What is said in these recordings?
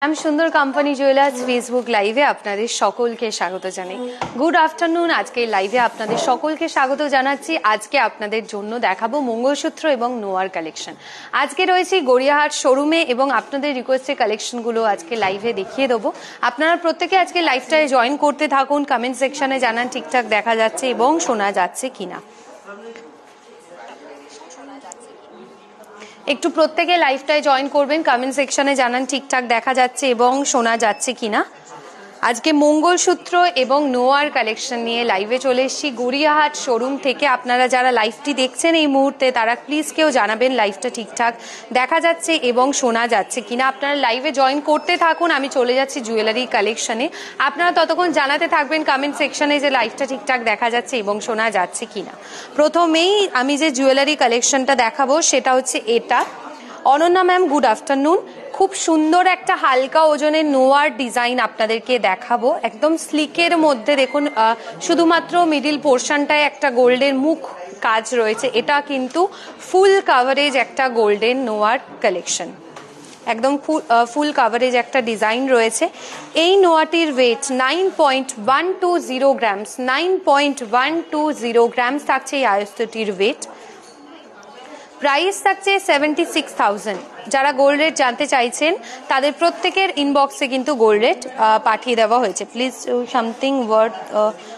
আমি সুন্দর company jewellers Facebook লাইভে আপনাদের সকলকে স্বাগত জানাই। Good afternoon. আজকে লাইভে আপনাদের সকলকে স্বাগত জানাচ্ছি। আজকে আপনাদের জন্য দেখাবো মঙ্গলসূত্র এবং নোয়ার কালেকশন। আজকে রয়েছে গড়িয়াহাট শোরুমে এবং আপনাদের রিকোয়েস্টের কালেকশনগুলো আজকে লাইভে দেখিয়ে দেবো। আপনারা প্রত্যেকে আজকে লাইভটায় জয়েন করতে থাকুন। কমেন্ট সেকশনে জানান ঠিকঠাক দেখা যাচ্ছে এবং শোনা যাচ্ছে কিনা। একটু প্রত্যেকে লাইভটায় জয়েন করবেন, কমেন্ট সেকশনে জানান ঠিকঠাক দেখা যাচ্ছে এবং শোনা যাচ্ছে কিনা। আজকে মঙ্গলসূত্র এবং নোয়ার কালেকশন নিয়ে লাইভে চলে এসেছি গড়িয়াহাট শোরুম থেকে। আপনারা যারা লাইভটি দেখছেন এই মুহূর্তে তারা প্লিজ কেউ জানাবেন লাইভটা ঠিকঠাক দেখা যাচ্ছে এবং শোনা যাচ্ছে কিনা। আপনারা লাইভে জয়েন করতে থাকুন, আমি চলে যাচ্ছি জুয়েলারি কালেকশনে। আপনারা ততক্ষণ জানাতে থাকবেন কমেন্ট সেকশনে যে লাইভটা ঠিকঠাক দেখা যাচ্ছে এবং শোনা যাচ্ছে কিনা। প্রথমেই আমি যে জুয়েলারি কালেকশনটা দেখাবো সেটা হচ্ছে এটা। Ananya ma'am, good afternoon. খুব সুন্দর একটা হালকা ওজনের নোয়ার ডিজাইন আপনাদেরকে দেখাবো। একদম স্লিকের মধ্যে দেখুন, শুধুমাত্র মিডিল পোর্শনটায় একটা গোল্ডের মুখ কাজ রয়েছে। এটা কিন্তু ফুল কাভারেজ একটা গোল্ডেন নোয়ার কালেকশন, একদম ফুল কাভারেজ একটা ডিজাইন রয়েছে। এই নোয়াটির ওয়েট 9.120 গ্রামস। 9.120 গ্রামস থাকছে এই আয়স্তটির ওয়েট। প্রাইস থাকছে 76,000। যারা গোল্ড রেট জানতে চাইছেন তাদের প্রত্যেকের ইনবক্সে কিন্তু গোল্ড রেট পাঠিয়ে দেওয়া হয়েছে। Please something word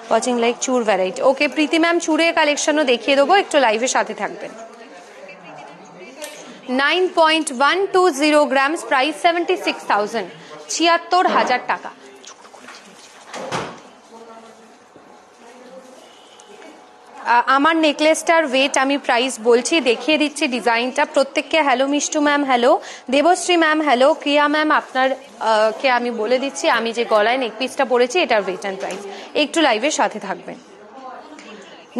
watching like চুর ভ্যারাইটি। ওকে প্রীতি ম্যাম, চুরের কালেকশনও দেখিয়ে দেবো, একটু লাইভের সাথে থাকবেন। 9.120 গ্রামস, প্রাইস 76,000, 76,000 টাকা। আমার নেকলেসটার ওয়েট আমি প্রাইস বলছি, দেখিয়ে দিচ্ছি ডিজাইনটা প্রত্যেককে। Hello Mishtu ma'am, hello Debashree ma'am, hello ক্রিয়া ম্যাম। আপনার কে আমি বলে দিচ্ছি আমি যে গলায় নেকপিসটা পরেছি এটার ওয়েট অ্যান্ড প্রাইস। একটু লাইভের সাথে থাকবেন।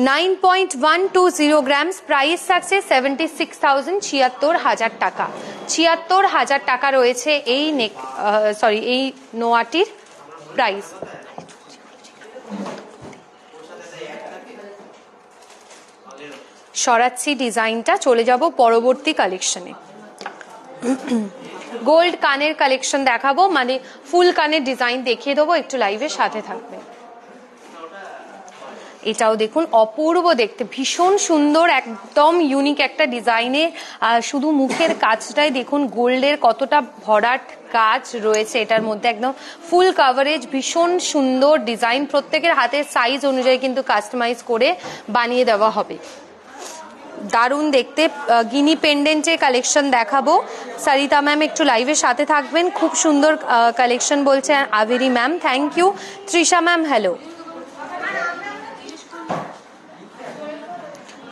9.120 গ্রামস, প্রাইস থাকছে 76,000, 76,000 টাকা। 76,000 টাকা রয়েছে এই এই নোয়াটির প্রাইস। সরাচ্ছি ডিজাইনটা, চলে যাব পরবর্তী কালেকশনে। গোল্ড কানের কালেকশন দেখাবো, মানে ফুল কানের ডিজাইন দেখিয়ে দেবো, একটু লাইভের সাথে থাকবে। এটাও দেখুন অপূর্ব দেখতে, ভীষণ সুন্দর, একদম ইউনিক একটা ডিজাইনে। শুধু মুখের কাজটাই দেখুন গোল্ডের কতটা ভরাট কাজ রয়েছে এটার মধ্যে, একদম ফুল কাভারেজ, ভীষণ সুন্দর ডিজাইন। প্রত্যেকের হাতের সাইজ অনুযায়ী কিন্তু কাস্টমাইজ করে বানিয়ে দেওয়া হবে। দারুণ দেখতে। গিনি পেন্ডেন্টের কালেকশন দেখাবো। সরিতা ম্যাম একটু লাইভের সাথে থাকবেন, খুব সুন্দর কালেকশন বলছে Abheri ma'am, thank you. Trisha ma'am, hello.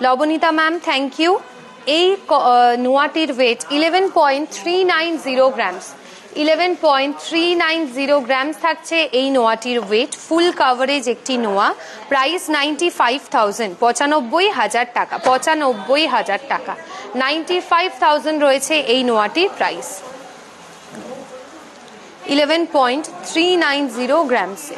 Labanita ma'am, thank you. এই নোয়াটির ওয়েট 11.390 গ্রামস। 11.390 গ্রামস থাকছে এই নোয়াটির ওয়েট। ফুল কাভারেজ একটি নোয়া। প্রাইস 95,000, 95,000 টাকা। 95,000 টাকা, 95,000 রয়েছে এই নোয়াটির প্রাইস। 11.390 গ্রামসে।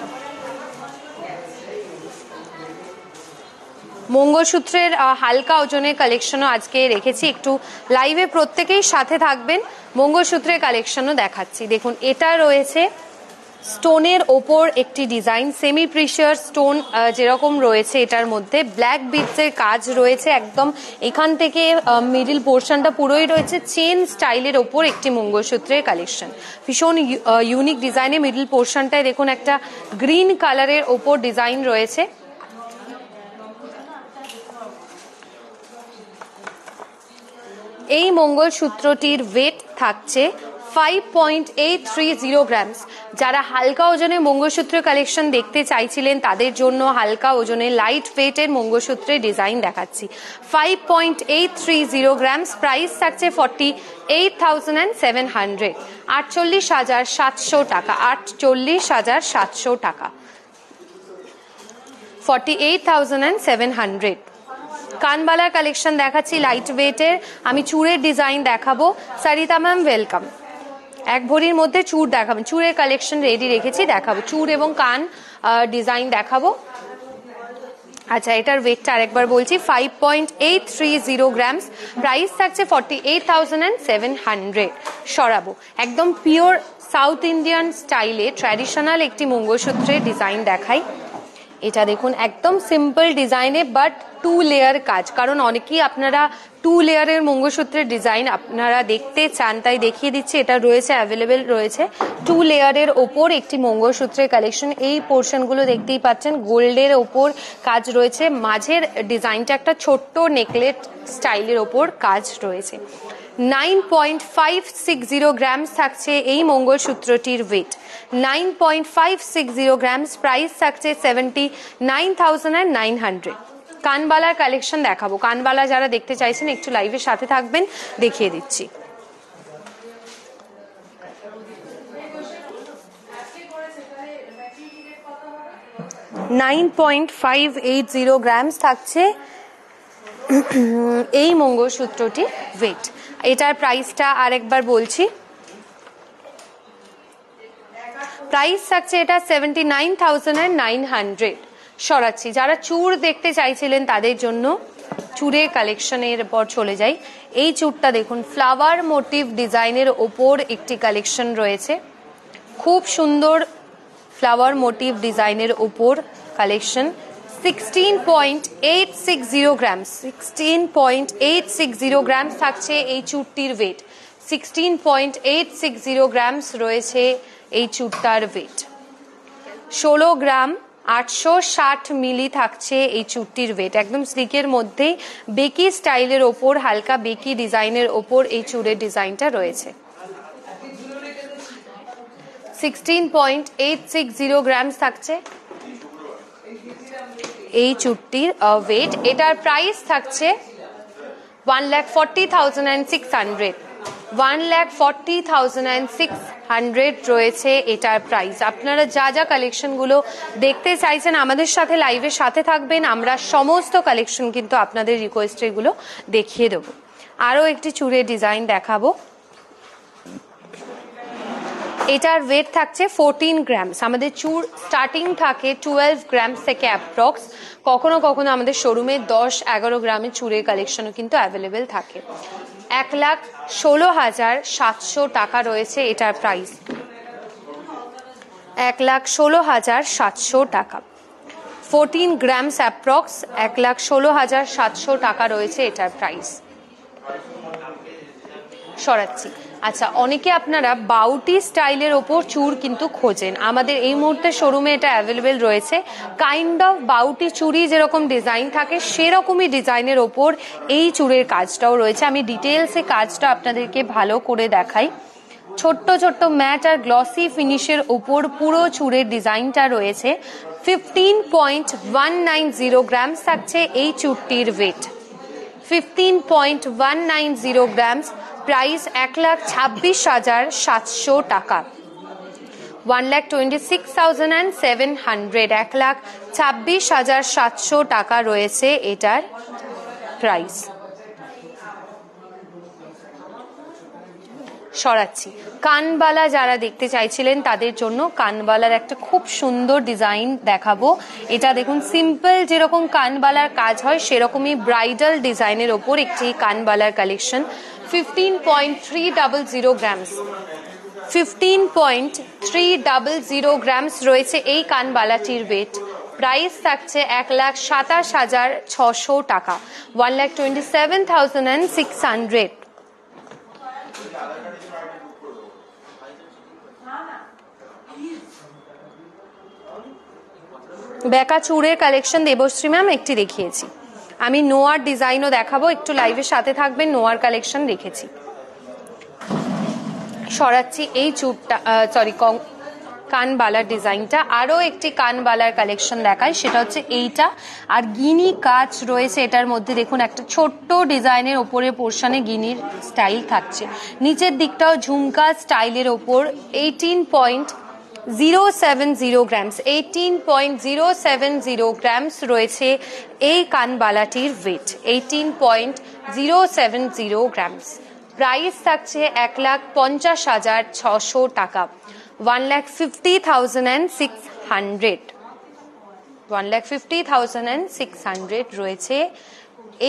মঙ্গলসূত্রের হালকা ওজনের কালেকশনও আজকে রেখেছি, একটু লাইভে প্রত্যেকেই সাথে থাকবেন। মঙ্গলসূত্রের কালেকশনও দেখাচ্ছি। দেখুন এটা রয়েছে স্টোনের ওপর একটি ডিজাইন, সেমি প্রিশিয়াস স্টোন যেরকম রয়েছে এটার মধ্যে ব্ল্যাক বিটসের কাজ রয়েছে। একদম এখান থেকে মিডিল পোর্শনটা পুরোই রয়েছে চেন স্টাইলের ওপর একটি মঙ্গলসূত্রের কালেকশন। ভীষণ ইউনিক ডিজাইনে মিডিল পোর্শনটায় দেখুন একটা গ্রিন কালারের ওপর ডিজাইন রয়েছে। এই মঙ্গলসূত্রটির ওয়েট থাকছে 5.830 গ্রামস। যারা হালকা ওজনের মঙ্গলসূত্রের কালেকশন দেখতে চাইছিলেন তাদের জন্য হালকা ওজনের লাইট ওয়েটের মঙ্গলসূত্রের ডিজাইন দেখাচ্ছি। 5.830 গ্রামস, প্রাইস থাকছে 48,700, 48,700 টাকা। 48,700 টাকা, 48,700। কানবালার কালেকশন দেখাচ্ছি লাইট ওয়েটের। আমি চুড়ের ডিজাইন দেখাবো। Sarita ma'am, welcome. এক ভরির মধ্যে চুড় দেখাবেন, চুড়ের কালেকশন রেডি রেখেছি, দেখাবো চুড় এবং কান ডিজাইন দেখাবো। আচ্ছা, এটার ওয়েটটা আরেকবার বলছি, 5.830 গ্রামস, প্রাইস থাকছে 48,700। সরাবো, একদম পিওর সাউথ ইন্ডিয়ান স্টাইলে ট্র্যাডিশনাল একটি মঙ্গলসূত্রের ডিজাইন দেখাই। এটা দেখুন একদম সিম্পল ডিজাইনে বাট 2 লেয়ার কাজ, কারণ অনেকেই আপনারা 2 লেয়ারের মঙ্গলসূত্রের ডিজাইন আপনারা দেখতে চান, তাই দেখিয়ে দিচ্ছি। এটা রয়েছে, অ্যাভেলেবেল রয়েছে 2 লেয়ারের ওপর একটি মঙ্গলসূত্রের কালেকশন। এই পোর্শনগুলো দেখতেই পাচ্ছেন গোল্ডের ওপর কাজ রয়েছে, মাঝের ডিজাইনটা একটা ছোট্ট নেকলেট স্টাইলের ওপর কাজ রয়েছে। 9.560 গ্রামস থাকছে এই মঙ্গলসূত্রটির ওয়েট, 9.560 গ্রামস। প্রাইস থাকছে 79,900। কানবালার কালেকশন দেখাবো। কানবালা যারা দেখতে চাইছেন একটু লাইভের সাথে থাকবেন, দেখিয়ে দিচ্ছি। $9.580 গ্রামস থাকছে এই মঙ্গলসূত্রটি ওয়েট। এটার প্রাইসটা আরেকবার বলছি, প্রাইস থাকছে এটা 79,900। সরাচ্ছি। যারা চূড় দেখতে চাইছিলেন তাদের জন্য চূড়ের কালেকশনের পর চলে যাই। এই চূড়টা দেখুন, ফ্লাওয়ার মোটিভ ডিজাইনের ওপর একটি কালেকশন রয়েছে, খুব সুন্দর ফ্লাওয়ার মোটিভ ডিজাইনের ওপর কালেকশন। 16.860 গ্রামস, 16.860 গ্রামস থাকছে এই চূড়টির ওয়েট। 16.860 গ্রামস রয়েছে এই চূড়টার ওয়েট। 16 গ্রাম 860 মিলি থাকছে এই চূড়টির ওয়েট। একদম স্লিকের মধ্যেই বেকি স্টাইলের ওপর, হালকা বেকি ডিজাইনের ওপর এই চূড়ের ডিজাইনটা রয়েছে। 16.860 গ্রামস থাকছে এই চূড়টির ওয়েট। এটার প্রাইস থাকছে 1,40,600। 1,40,600 রয়েছে এটার প্রাইস। আপনারা যা যা কালেকশনগুলো দেখতে চাইছেন আমাদের সাথে লাইভের সাথে থাকবেন, আমরা সমস্ত কালেকশন কিন্তু আপনাদের রিকোয়েস্টে এগুলো দেখিয়ে দেব। আরও একটি চূড়ের ডিজাইন দেখাবো। এটার ওয়েট থাকছে 14 গ্রামস। আমাদের চূড় স্টার্টিং থাকে 12 গ্রামস থেকে অ্যাপ্রক্স, কখনো কখনো আমাদের শোরুমে 10-11 গ্রামের চূড়ের কালেকশনও কিন্তু অ্যাভেলেবেল থাকে। 1,16,700 টাকা রয়েছে এটার প্রাইস, 1,16,700 টাকা। 14 গ্রামস অ্যাপ্রক্স, 1,16,700 টাকা রয়েছে এটার প্রাইস। সরাচ্ছি। আচ্ছা, অনেকে আপনারা বাউটি স্টাইলের ওপর চূড় কিন্তু খোঁজেন, আমাদের এই মুহূর্তে শোরুমে এটা অ্যাভেলেবেল রয়েছে। কাইন্ড অফ বাউটি চুড়ি যেরকম ডিজাইন থাকে সেরকমই ডিজাইনের ওপর এই চূড়ের কাজটাও রয়েছে। আমি ডিটেলসে কাজটা আপনাদেরকে ভালো করে দেখাই। ছোট্ট ছোট্ট ম্যাট আর গ্লসি ফিনিশের ওপর পুরো চূড়ের ডিজাইনটা রয়েছে। 15.190 গ্রামস থাকছে এই চূড়টির ওয়েট। 15.190 গ্রামস। প্রাইস 1,26,700 টাকা, 1,26,700। 1,26,700 টাকা রয়েছে এটার প্রাইস। সরাচ্ছি। কানবালা যারা দেখতে চাইছিলেন তাদের জন্য কানবালার একটা খুব সুন্দর ডিজাইন দেখাবো। এটা দেখুন, সিম্পল যেরকম কানবালার কাজ হয় সেরকমই ব্রাইডাল ডিজাইনের ওপর একটি কানবালার কালেকশন। 15.300 গ্রামস, 15.300 গ্রামস রয়েছে এই কানবালাটির ওয়েট। প্রাইস থাকছে 1,27,600 টাকা, 1,27,600। বেকা চূড়ের কালেকশন দেবশ্রী ম্যাম একটি দেখিয়েছি, আমি নোয়ার ডিজাইনও দেখাবো, একটু লাইভের সাথে থাকবেন। নোয়ার কালেকশন রেখেছি। সরাচ্ছি। এই চূড়টা কানবালার ডিজাইনটা। আরও একটি কানবালার কালেকশন দেখায়, সেটা হচ্ছে এইটা। আর গিনি কাজ রয়েছে এটার মধ্যে। দেখুন, একটা ছোট্ট ডিজাইনের ওপরের পোর্শনে গিনির স্টাইল থাকছে, নিচের দিকটাও ঝুমকা স্টাইলের ওপর। 18.070 গ্রামস, 18.070 গ্রামস রয়েছে এই কানবালাটির ওয়েট। 18.070 গ্রামস। প্রাইস থাকছে 1,50,600 টাকা, 1,50,600। 1,50,600 রয়েছে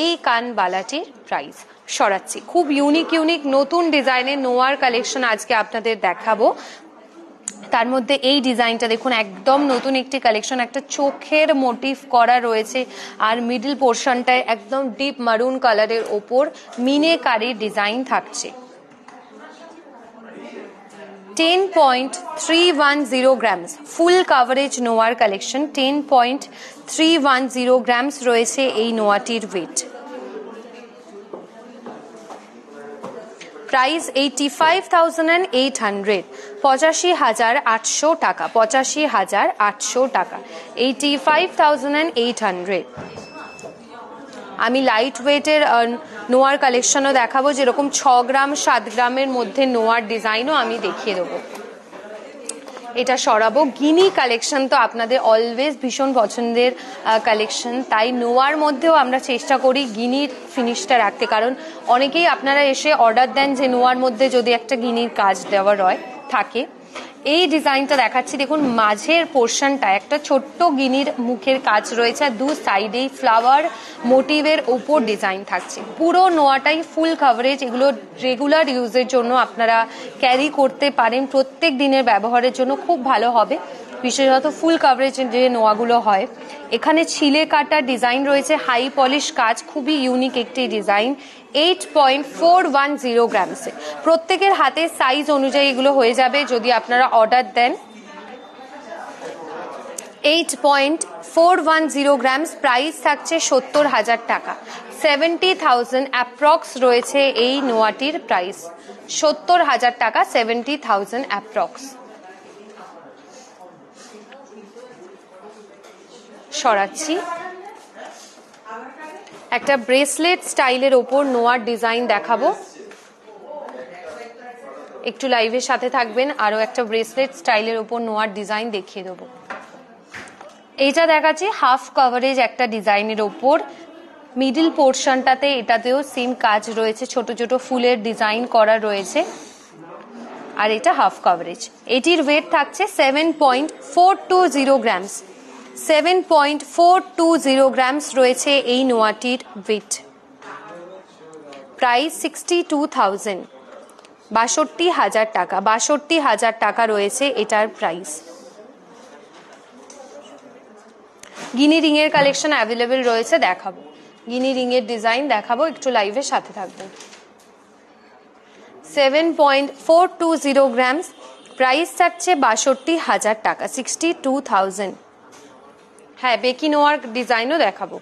এই কানবালাটির প্রাইস। সরাচ্ছি। খুব ইউনিক নতুন ডিজাইনের নোয়ার কালেকশন আজকে আপনাদের দেখাবো। তার মধ্যে এই ডিজাইনটা দেখুন, একদম নতুন একটি কালেকশন, একটা চোখের মোটিভ করা রয়েছে আর মিডল পোর্শনটায় একদম ডিপ মারুন কালারের ওপর মিনেকারির ডিজাইন থাকছে। 10.310 গ্রামস ফুল কাভারেজ নোয়ার কালেকশন। 10.310 গ্রামস রয়েছে এই নোয়াটির ওয়েট। প্রাইস 85,800, 85,800 টাকা, 85,800 টাকা, 85,800। আমি লাইট ওয়েটের নোয়ার কালেকশনও দেখাবো, যেরকম 6 গ্রাম 7 গ্রামের মধ্যে নোয়ার ডিজাইনও আমি দেখিয়ে দেবো। এটা সরাবো। গিনি কালেকশন তো আপনাদের অলওয়েজ ভীষণ পছন্দের কালেকশন, তাই নোয়ার মধ্যেও আমরা চেষ্টা করি গিনির ফিনিশটা রাখতে, কারণ অনেকেই আপনারা এসে অর্ডার দেন যে নোয়ার মধ্যে যদি একটা গিনির কাজ দেওয়া থাকে। এই ডিজাইনটা দেখাচ্ছি, দেখুন মাঝের পোর্শনটা একটা ছোট্ট গিনির মুখের কাজ রয়েছে আর দু সাইডেই ফ্লাওয়ার মোটিভের ওপর ডিজাইন থাকছে। পুরো নোয়াটাই ফুল কাভারেজ। এগুলো রেগুলার ইউজের জন্য আপনারা ক্যারি করতে পারেন, প্রত্যেক দিনের ব্যবহারের জন্য খুব ভালো হবে, বিশেষত ফুল কাভারেজ যে নোয়াগুলো হয়। এখানে ছিলে কাটা ডিজাইন রয়েছে, হাই পলিশ কাজ, খুবই ইউনিক একটি ডিজাইন। 8.410 গ্রামসে, প্রত্যেকের হাতের সাইজ অনুযায়ী এগুলো হয়ে যাবে যদি আপনারা অর্ডার দেন। 8.410 গ্রামস, প্রাইস থাকছে 70,000 টাকা, 70,000 অ্যাপ্রক্স রয়েছে এই নোয়াটির প্রাইস। 70,000 টাকা, 70,000 অ্যাপ্রক্স। সরাচ্ছি। একটা ব্রেসলেট স্টাইলের ওপর নোয়ার ডিজাইন দেখাবো, একটু লাইভের সাথে থাকবেন, আরো একটা ব্রেসলেট স্টাইলের ওপর নোয়ার ডিজাইন দেখিয়ে দেবো। এইটা দেখাচ্ছি হাফ কভারেজ একটা ডিজাইনের ওপর, মিডল পোর্শনটাতে এটাতেও সেম কাজ রয়েছে, ছোট ছোট ফুলের ডিজাইন করা রয়েছে, আর এটা হাফ কভারেজ। এটির ওয়েট থাকছে 7.420 গ্রামস, 7.420 গ্রামস রয়েছে এই নোয়াটির ওয়েট। প্রাইস 62,000, 62,000 টাকা, 62,000 টাকা রয়েছে এটার প্রাইস। গিনি রিং এর কালেকশন অ্যাভেলেবেল রয়েছে, দেখাবো। গিনি রিং এর ডিজাইন দেখাবো, একটু লাইভের সাথে থাকবেন। 7.420 গ্রামস, প্রাইস থাকছে 62,000 টাকা, 62,000। হ্যাঁ, বেকি নোয়ার ডিজাইনও দেখাবো।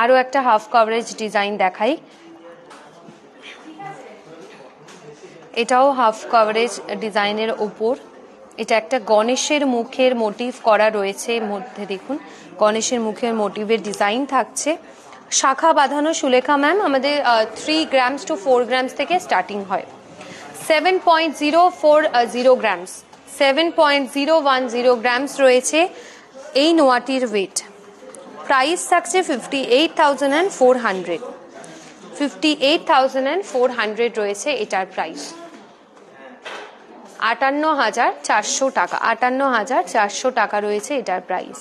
আরো একটা হাফ কভারেজ ডিজাইন দেখাই, এটাও হাফ কভারেজ ডিজাইনের ওপর। এটা একটা গণেশের মুখের মোটিভ করা রয়েছে, মধ্যে দেখুন গণেশের মুখের মোটিভের ডিজাইন থাকছে। শাখা বাঁধানো সুলেখা ম্যাম, আমাদের 3 গ্রামস টু 4 গ্রামস থেকে স্টার্টিং হয়। 7.040 গ্রামস, 7.010 গ্রামস রয়েছে এই নোয়াটির ওয়েট। প্রাইস থাকছে 58,400, 58,400 রয়েছে এটার প্রাইস। 58,400 টাকা, 58,400 টাকা রয়েছে এটার প্রাইস।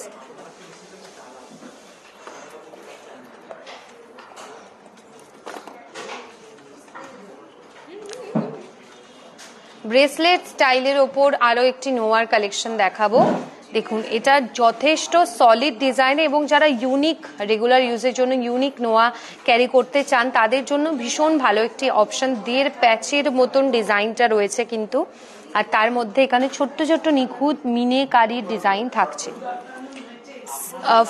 ব্রেসলেট স্টাইলের ওপর আরো একটি নোয়ার কালেকশন দেখাবো। দেখুন এটা যথেষ্ট সলিড ডিজাইন, এবং যারা ইউনিক রেগুলার ইউজের জন্য ইউনিক নোয়া ক্যারি করতে চান তাদের জন্য ভীষণ ভালো একটি অপশন। 1.5 প্যাচের মতন ডিজাইনটা রয়েছে কিন্তু, আর তার মধ্যে এখানে ছোট্ট ছোট্ট নিখুঁত মিনেকারির ডিজাইন থাকছে।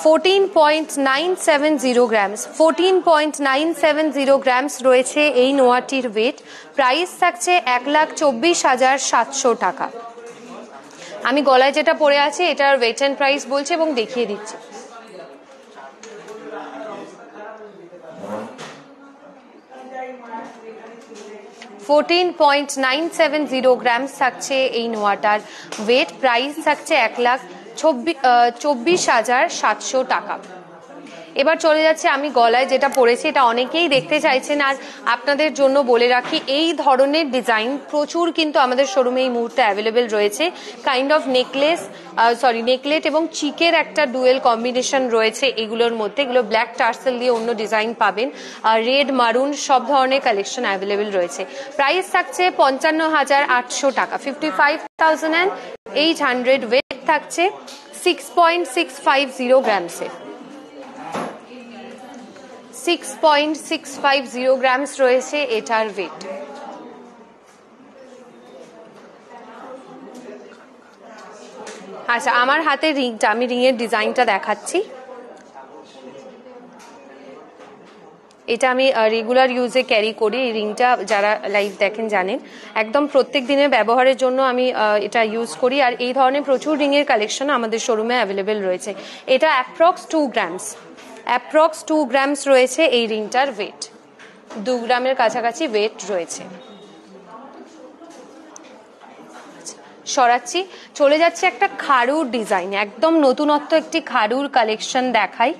14.970 গ্রামস, 14.970 গ্রামস রয়েছে এই নোয়াটির ওয়েট। প্রাইস থাকছে 1,24,700 টাকা। আমি গলায় যেটা পরে আছি এটার ওয়েট এন্ড প্রাইস বলছি এবং দেখিয়ে দিচ্ছি। $14.970 গ্রামস থাকছে এই নোয়াটার ওয়েট। প্রাইস থাকছে 1,24,700 টাকা। এবার চলে যাচ্ছে আমি গলায় যেটা পরেছি, এটা অনেকেই দেখতে চাইছেন। আর আপনাদের জন্য বলে রাখি, এই ধরনের ডিজাইন প্রচুর কিন্তু আমাদের শোরুমে এই মুহূর্তে অ্যাভেলেবেল রয়েছে। কাইন্ড অফ নেকলেট এবং চিকের একটা ডুয়েল কম্বিনেশন রয়েছে এগুলোর মধ্যে। এগুলো ব্ল্যাক টার্সেল দিয়ে অন্য ডিজাইন পাবেন, রেড মারুন সব ধরনের কালেকশন অ্যাভেলেবেল রয়েছে। প্রাইস থাকছে 55,800 টাকা, 55,800। ওয়েট থাকছে 6.650 গ্রামসে, 6.650 গ্রামস রয়েছে এটার ওয়েট। আচ্ছা, আমার হাতে রিংটা, আমি রিংয়ের ডিজাইনটা দেখাচ্ছি। এটা আমি রেগুলার ইউজে ক্যারি করি। এই রিংটা যারা লাইভ দেখেন জানেন, একদম প্রত্যেক দিনের ব্যবহারের জন্য আমি এটা ইউজ করি। আর এই ধরনের প্রচুর রিংয়ের কালেকশন আমাদের শোরুমে অ্যাভেলেবেল রয়েছে। এটা অ্যাপ্রক্স 2 গ্রামস রয়েছে এই রিংটার ওয়েট, 2 গ্রামের কাছাকাছি ওয়েট রয়েছে। সরাচ্ছি, চলে যাচ্ছে একটা খাড়ুর ডিজাইন, একদম নতুনত্ব একটি খাড়ুর কালেকশন দেখাই।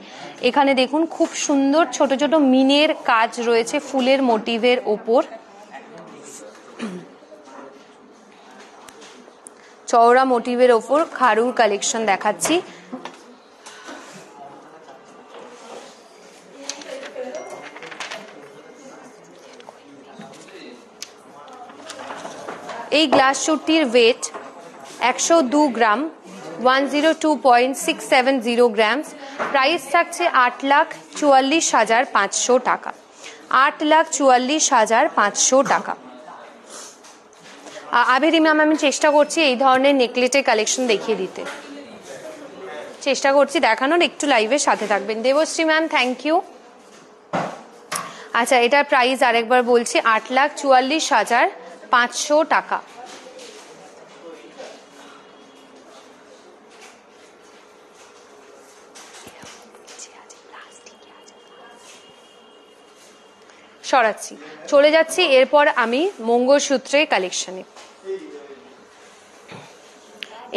এখানে দেখুন খুব সুন্দর ছোট ছোট মিনের কাজ রয়েছে ফুলের মোটিভের ওপর, চওড়া মোটিভের ওপর খাড়ুর কালেকশন দেখাচ্ছি। এই গ্লাস শুটটির ওয়েট 102 গ্রাম, 102.670 গ্রামস। প্রাইস থাকছে 8,44,500 টাকা, 8,44,500 টাকা। আবেরি ম্যাম, আমি চেষ্টা করছি এই ধরনের নেকলেটের কালেকশন দেখিয়ে দিতে, চেষ্টা করছি দেখানোর, একটু লাইভের সাথে থাকবেন। Debashree ma'am, thank you. আচ্ছা, এটার প্রাইস আরেকবার বলছি, 8,44,500 টাকা। সরাচ্ছি, চলে যাচ্ছি এরপর আমি মঙ্গলসূত্রের কালেকশনে।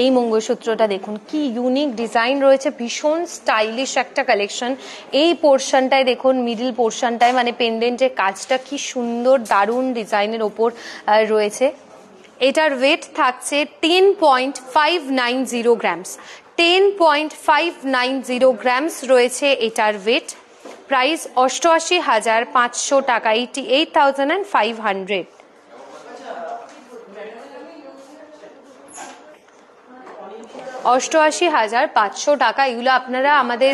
এই মঙ্গলসূত্রটা দেখুন কি ইউনিক ডিজাইন রয়েছে, ভীষণ স্টাইলিশ একটা কালেকশন। এই পোর্শনটায় দেখুন, মিডল পোর্শনটায় মানে পেন্ডেন্টের কাজটা কি সুন্দর দারুণ ডিজাইনের ওপর রয়েছে। এটার ওয়েট থাকছে 10.590 গ্রামস, 10.590 গ্রামস রয়েছে এটার ওয়েট। প্রাইস 88,500 টাকা, 88,500। 88,500 টাকা। এগুলো আপনারা আমাদের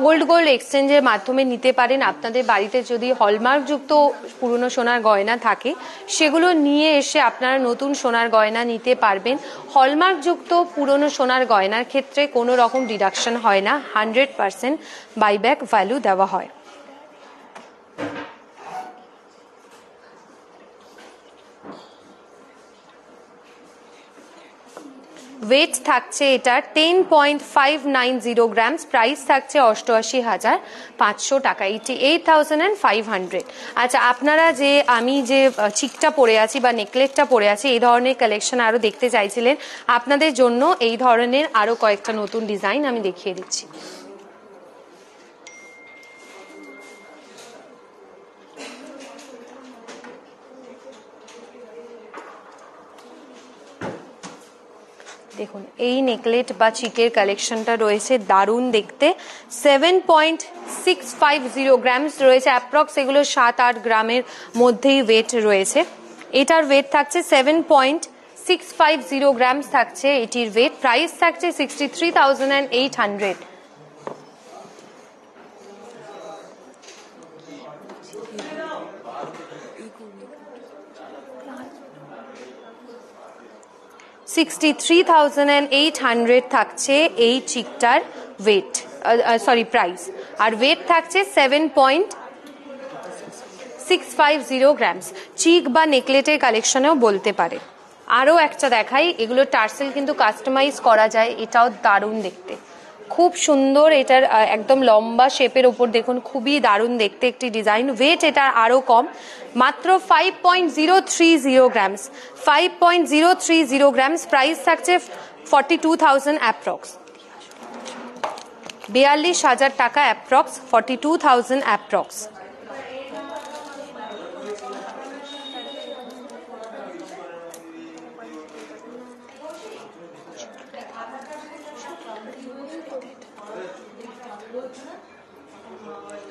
ওল্ড গোল্ড এক্সচেঞ্জের মাধ্যমে নিতে পারেন। আপনাদের বাড়িতে যদি হলমার্কযুক্ত পুরনো সোনার গয়না থাকে, সেগুলো নিয়ে এসে আপনারা নতুন সোনার গয়না নিতে পারবেন। হলমার্কযুক্ত পুরনো সোনার গয়নার ক্ষেত্রে কোনো রকম ডিডাকশন হয় না, 100% বাইব্যাক ভ্যালু দেওয়া হয়। ওয়েট থাকছে এটা 10.590 গ্রামস। প্রাইস থাকছে 88,500 টাকা, 88,500। আচ্ছা, আপনারা যে আমি যে চিকটা পরে আছি বা নেকলেটটা পরে আছি, এই ধরনের কালেকশন আরো দেখতে চাইছিলেন, আপনাদের জন্য এই ধরনের আরো কয়েকটা নতুন ডিজাইন আমি দেখিয়ে দিচ্ছি। দেখুন এই নেকলেট বা চিকের কালেকশনটা রয়েছে দারুণ দেখতে। 7.650 গ্রামস রয়েছে অ্যাপ্রক্স, এগুলো 7-8 গ্রামের মধ্যেই ওয়েট রয়েছে। এটার ওয়েট থাকছে 7.650 গ্রামস থাকছে এটির ওয়েট। প্রাইস থাকছে 63,800। $63,800 থাকছে এই চিকটার ওয়েট, প্রাইস। আর ওয়েট থাকছে 7.650 গ্রামস। চিক বা নেকলেটের কালেকশনেও বলতে পারে। আরও একটা দেখাই, এগুলো টার্সেল কিন্তু কাস্টমাইজ করা যায়, এটাও দারুণ দেখতে, খুব সুন্দর। এটার একদম লম্বা শেপের ওপর দেখুন, খুবই দারুণ দেখতে একটি ডিজাইন। ওয়েট এটা আরো কম, মাত্র 5.030 গ্রামস, 5.030 গ্রামস। প্রাইস থাকছে 42,000 অ্যাপ্রক্স, 42,000 টাকা অ্যাপ্রক্স, 42,000 অ্যাপ্রক্স।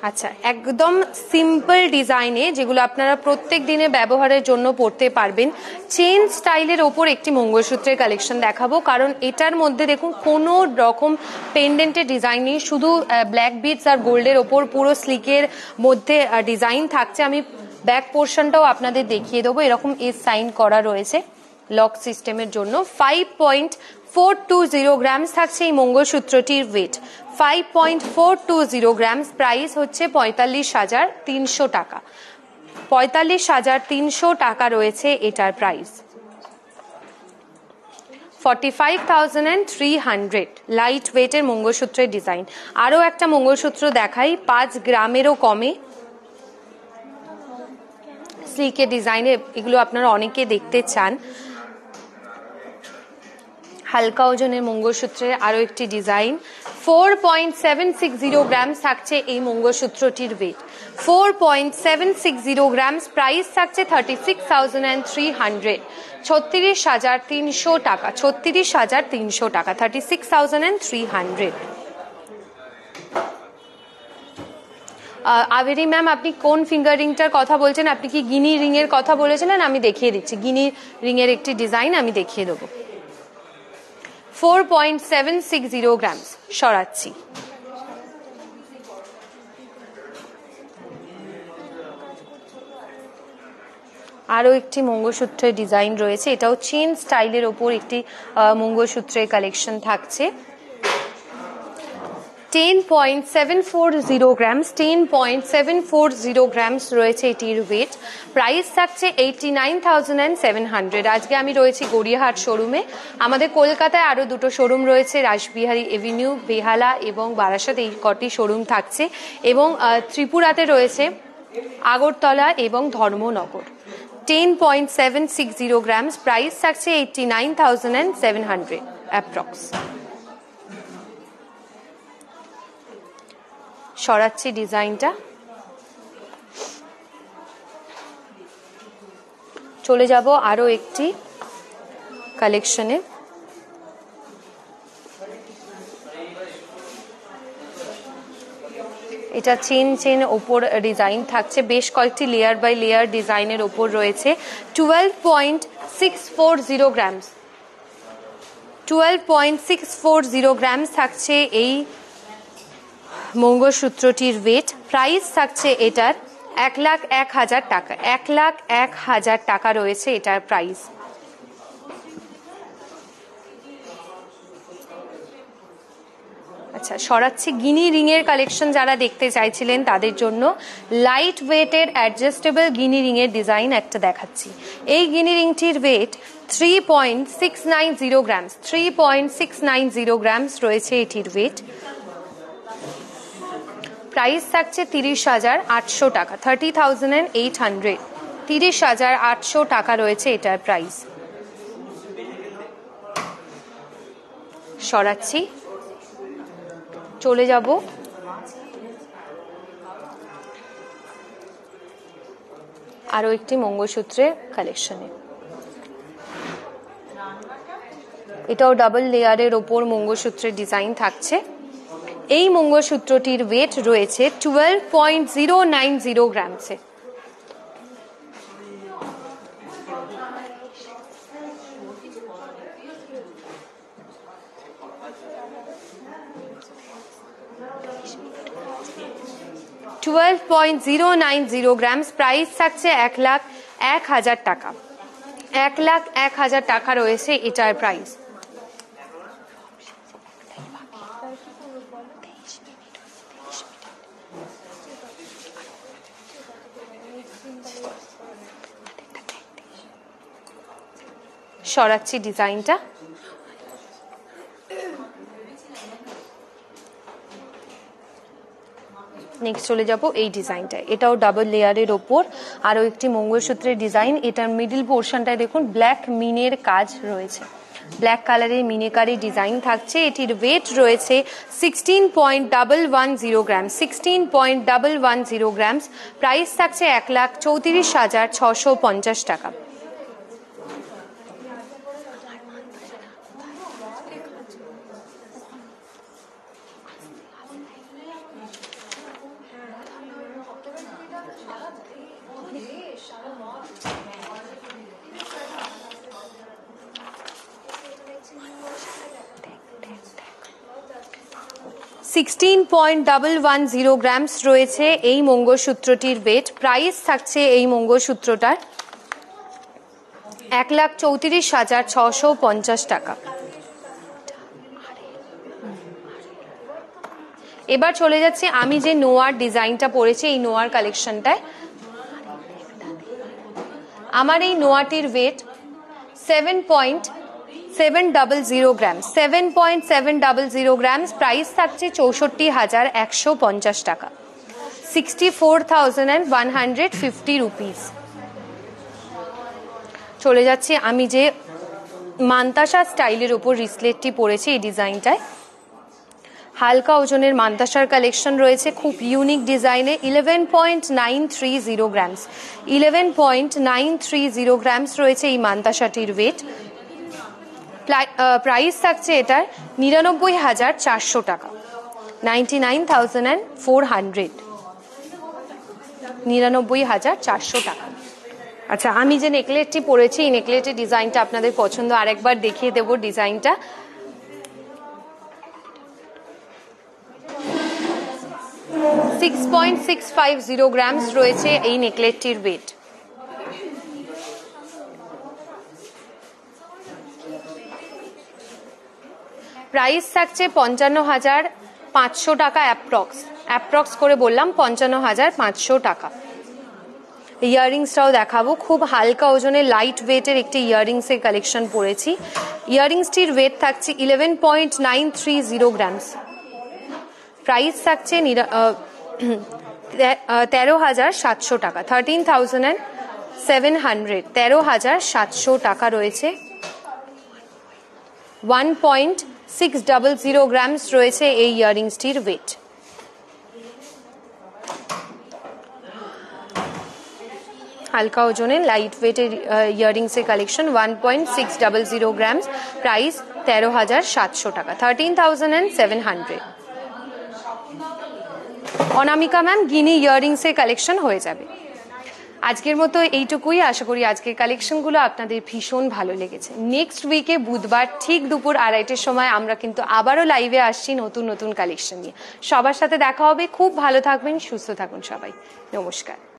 আচ্ছা, একদম সিম্পল ডিজাইনে যেগুলো আপনারা প্রত্যেক দিনে ব্যবহারের জন্য পরতে পারবেন, চেন স্টাইলের ওপর একটি মঙ্গলসূত্রের কালেকশন দেখাবো। কারণ এটার মধ্যে দেখুন কোনো রকম পেন্ডেন্টের ডিজাইন নেই, শুধু ব্ল্যাক বিডস আর গোল্ডের ওপর পুরো স্লিকের মধ্যে ডিজাইন থাকছে। আমি ব্যাক পোর্শনটাও আপনাদের দেখিয়ে দেবো। এরকম এস সাইন করা রয়েছে লক সিস্টেমের জন্য। 5.420 গ্রামস থাকছে এই মঙ্গলসূত্রটির ওয়েট। 5.420 গ্রামস। প্রাইস হচ্ছে 45,300 টাকা। 45,300 টাকা রয়েছে এটার প্রাইস। 45,300 লাইট ওয়েটের মঙ্গলসূত্রের ডিজাইন। আরও একটা মঙ্গলসূত্র দেখাই 5 গ্রামেরও কমে, স্লিকের ডিজাইনে। এগুলো আপনারা অনেকে দেখতে চান। হালকা ওজনের মঙ্গলসূত্রের আরও একটি ডিজাইন। 4.760 গ্রামস থাকছে এই মঙ্গলসূত্রটির ওয়েট। 4.760 গ্রামস। প্রাইস থাকছে 36,300, 36,300 টাকা। 36,300 টাকা, 36,300। আবেরি ম্যাম, আপনি কোন ফিঙ্গার রিংটার কথা বলছেন? আপনি কি গিনি রিং এর কথা বলেছেন? আমি দেখিয়ে দিচ্ছি। গিনি রিং এর একটি ডিজাইন আমি দেখিয়ে দেবো। 4.760 গ্রামস। সরাচ্ছি। আরও একটি মঙ্গলসূত্রের ডিজাইন রয়েছে, এটাও চেন স্টাইলের ওপর একটি মঙ্গলসূত্রের কালেকশন থাকছে। 10.740 গ্রামস। 10.740 গ্রামস রয়েছে এটির ওয়েট। প্রাইস থাকছে 89,700। আজকে আমি রয়েছি গড়িয়াহাট শোরুমে। আমাদের কলকাতায় আরও দুটো শোরুম রয়েছে, রাসবিহারী এভিনিউ, বেহালা এবং বারাসাত। এই কটি শোরুম থাকছে। এবং ত্রিপুরাতে রয়েছে আগরতলা এবং ধর্মনগর। 10.760 গ্রামস। প্রাইস থাকছে 89,700 অ্যাপ্রক্স। সরাচ্ছি ডিজাইনটা। চলে যাব আরো একটি কালেকশনে। এটা চেন ওপর ডিজাইন থাকছে, বেশ কয়েকটি লেয়ার বাই লেয়ার ডিজাইনের ওপর রয়েছে। 12.640 গ্রামস। 12.640 গ্রামস থাকছে এই মঙ্গলসূত্রটির ওয়েট। প্রাইস থাকছে এটার 1,01,000 টাকা। 1,01,000 টাকা রয়েছে এটার প্রাইস। আচ্ছা, সরাচ্ছি। গিনি রিং এর কালেকশন যারা দেখতে চাইছিলেন তাদের জন্য লাইট ওয়েটের অ্যাডজাস্টেবল গিনি রিং এর ডিজাইন একটা দেখাচ্ছি। এই গিনি রিংটির ওয়েট 3.690 গ্রামস। 3.690 গ্রামস রয়েছে এটির ওয়েট। প্রাইস থাকছে 30,800 টাকা। 30,800। 30,800 টাকা রয়েছে এটার প্রাইস। সরাচ্ছি। চলে যাব আরো একটি মঙ্গলসূত্রের কালেকশনে। এটাও ডাবল লেয়ারের ওপর মঙ্গলসূত্রের ডিজাইন থাকছে। এই মঙ্গলসূত্রটির ওয়েট রয়েছে 12.090 গ্রামসে। $12.090 গ্রামস। প্রাইস থাকছে 1,01,000 টাকা। 1,01,000 টাকা রয়েছে এটার প্রাইস। সরাচ্ছি ডিজাইনটা। নেক্সট চলে যাব এই ডিজাইনটা, এটাও ডাবল লেয়ারের ওপর আরও একটি মঙ্গলসূত্রের ডিজাইন। এটার মিডল পোর্শনটায় দেখুন ব্ল্যাক মিনের কাজ রয়েছে, ব্ল্যাক কালারের মিনেকারি ডিজাইন থাকছে। এটির ওয়েট রয়েছে 16.110 গ্রাম, 16.110 গ্রামস। প্রাইস থাকছে 1,34,650 টাকা। $16.110 গ্রামস রয়েছে এই মঙ্গলসূত্রটির ওয়েট। প্রাইস থাকছে এই মঙ্গলসূত্রটার 1,34,650 টাকা। এবার চলে যাচ্ছে আমি যে নোয়ার ডিজাইনটা পরেছি এই নোয়ার কালেকশনটায়। আমার এই নোয়াটির ওয়েট 7.700 গ্রাম, 7.700 গ্রামস। প্রাইস থাকছে 64,150 টাকা, 64,150 রুপিস। চলে যাচ্ছে আমি যে মান্তাসা স্টাইলের উপর রিসলেটটি পরেছি এই ডিজাইনটায়। হালকা ওজনের মান্তাসার কালেকশন রয়েছে, খুব ইউনিক ডিজাইনে। 11.930 গ্রামস, 11.930 গ্রামস রয়েছে এই মান্তাসাটির ওয়েট। প্রাইস থাকছে এটার 99,400 টাকা, 99,400, 99,400 টাকা। আচ্ছা, আমি যে নেকলেসটি পরেছি এই নেকলেসের ডিজাইনটা আপনাদের পছন্দ, আরেকবার দেখিয়ে দেবো ডিজাইনটা। $6.650 গ্রামস রয়েছে এই নেকলেসটির ওয়েট। প্রাইস থাকছে 55,500 টাকা, অ্যাপ্রক্স করে বললাম 55,500 টাকা। ইয়াররিংসটাও দেখাবো, খুব হালকা ওজনের লাইট ওয়েটের একটি ইয়াররিংসের কালেকশন পরেছি। ইয়াররিংসটির ওয়েট থাকছে 11.930 গ্রামস। প্রাইস থাকছে 13,700 টাকা, 13,700, 13,700 টাকা রয়েছে। 1.600 গ্রামস রয়েছে এই ইয়াররিংসটির ওয়েট। হালকা ওজনের লাইট ওয়েটের ইয়াররিংসের কালেকশন, 1.600 গ্রামস। প্রাইস 13,700 টাকা, 13,700। অনামিকা ম্যাম গিনি ইয়াররিংসের কালেকশন হয়ে যাবে। আজকের মতো এইটুকুই। আশা করি আজকের কালেকশনগুলো আপনাদের ভীষণ ভালো লেগেছে। নেক্সট উইকে বুধবার ঠিক দুপুর 2:30টার সময় আমরা কিন্তু আবারও লাইভে আসছি নতুন নতুন কালেকশন নিয়ে। সবার সাথে দেখা হবে। খুব ভালো থাকবেন, সুস্থ থাকুন সবাই। নমস্কার।